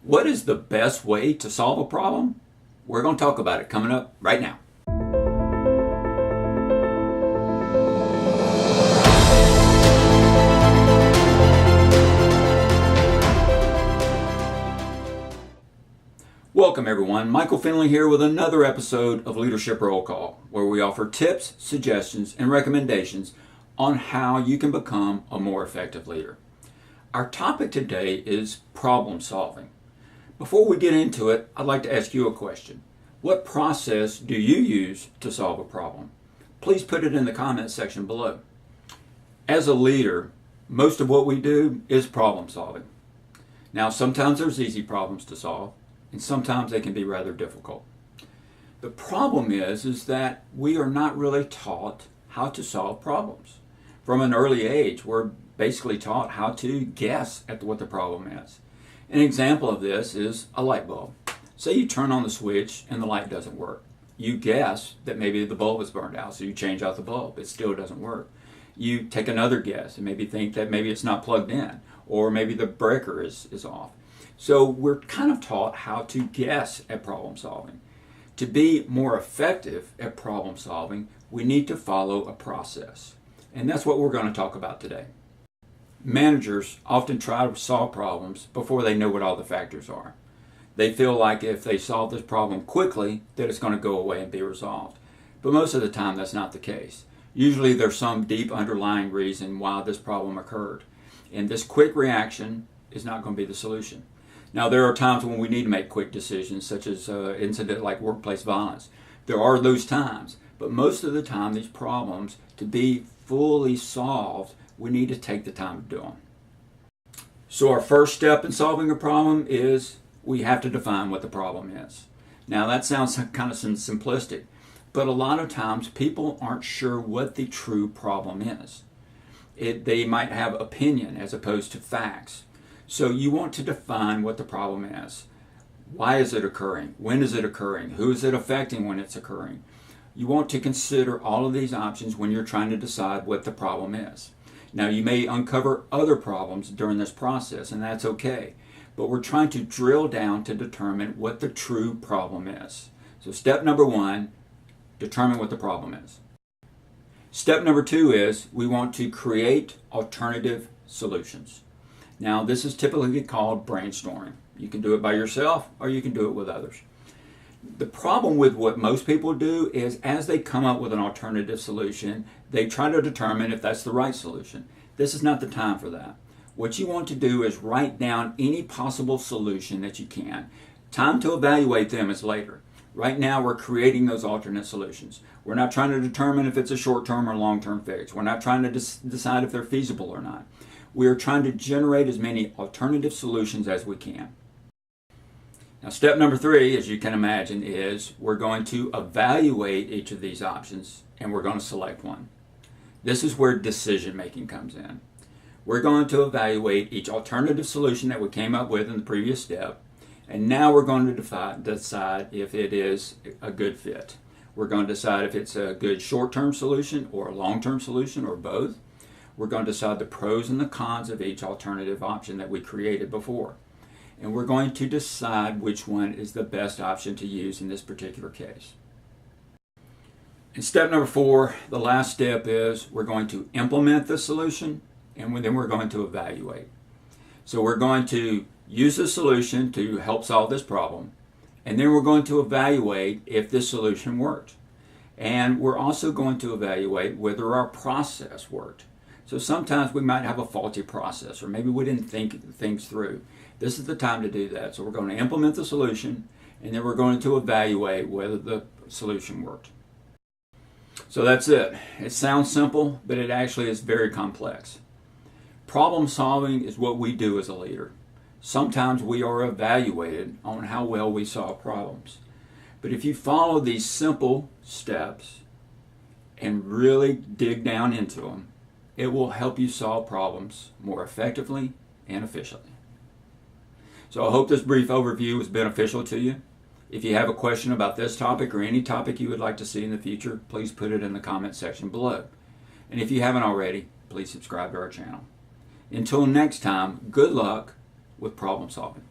What is the best way to solve a problem? We're going to talk about it coming up right now. Welcome everyone, Michael Finley here with another episode of Leadership Roll Call, where we offer tips, suggestions, and recommendations on how you can become a more effective leader. Our topic today is problem solving. Before we get into it, I'd like to ask you a question. What process do you use to solve a problem? Please put it in the comment section below. As a leader, most of what we do is problem solving. Now, sometimes there's easy problems to solve, and sometimes they can be rather difficult. The problem is that we are not really taught how to solve problems. From an early age, we're basically taught how to guess at what the problem is. An example of this is a light bulb. Say you turn on the switch and the light doesn't work. You guess that maybe the bulb is burned out, so you change out the bulb. It still doesn't work. You take another guess and maybe think that maybe it's not plugged in, or maybe the breaker is off. So we're kind of taught how to guess at problem solving. To be more effective at problem solving, we need to follow a process. And that's what we're going to talk about today. Managers often try to solve problems before they know what all the factors are. They feel like if they solve this problem quickly, that it's going to go away and be resolved. But most of the time, that's not the case. Usually there's some deep underlying reason why this problem occurred. And this quick reaction is not going to be the solution. Now, there are times when we need to make quick decisions, such as an incident like workplace violence. There are those times, but most of the time, these problems, to be fully solved, we need to take the time to do them. So our first step in solving a problem is we have to define what the problem is. Now, that sounds kind of simplistic, but a lot of times people aren't sure what the true problem is. They might have opinion as opposed to facts. So you want to define what the problem is. Why is it occurring? When is it occurring? Who is it affecting when it's occurring? You want to consider all of these options when you're trying to decide what the problem is. Now, you may uncover other problems during this process, and that's okay. But we're trying to drill down to determine what the true problem is. So step number one, determine what the problem is. Step number two is we want to create alternative solutions. Now, this is typically called brainstorming. You can do it by yourself or you can do it with others. The problem with what most people do is as they come up with an alternative solution, they try to determine if that's the right solution. This is not the time for that. What you want to do is write down any possible solution that you can. Time to evaluate them is later. Right now, we're creating those alternate solutions. We're not trying to determine if it's a short-term or long-term fix. We're not trying to decide if they're feasible or not. We are trying to generate as many alternative solutions as we can. Now, step number three, as you can imagine, is we're going to evaluate each of these options and we're going to select one. This is where decision making comes in. We're going to evaluate each alternative solution that we came up with in the previous step, and now we're going to decide if it is a good fit. We're going to decide if it's a good short-term solution or a long-term solution or both. We're going to decide the pros and the cons of each alternative option that we created before. And we're going to decide which one is the best option to use in this particular case. And step number four, the last step is we're going to implement the solution and then we're going to evaluate. So we're going to use the solution to help solve this problem, and then we're going to evaluate if this solution worked. And we're also going to evaluate whether our process worked. So sometimes we might have a faulty process, or maybe we didn't think things through. This is the time to do that. So we're going to implement the solution, and then we're going to evaluate whether the solution worked. So that's it. It sounds simple, but it actually is very complex. Problem solving is what we do as a leader. Sometimes we are evaluated on how well we solve problems. But if you follow these simple steps and really dig down into them, it will help you solve problems more effectively and efficiently. So I hope this brief overview was beneficial to you. If you have a question about this topic or any topic you would like to see in the future, please put it in the comment section below. And if you haven't already, please subscribe to our channel. Until next time, good luck with problem solving.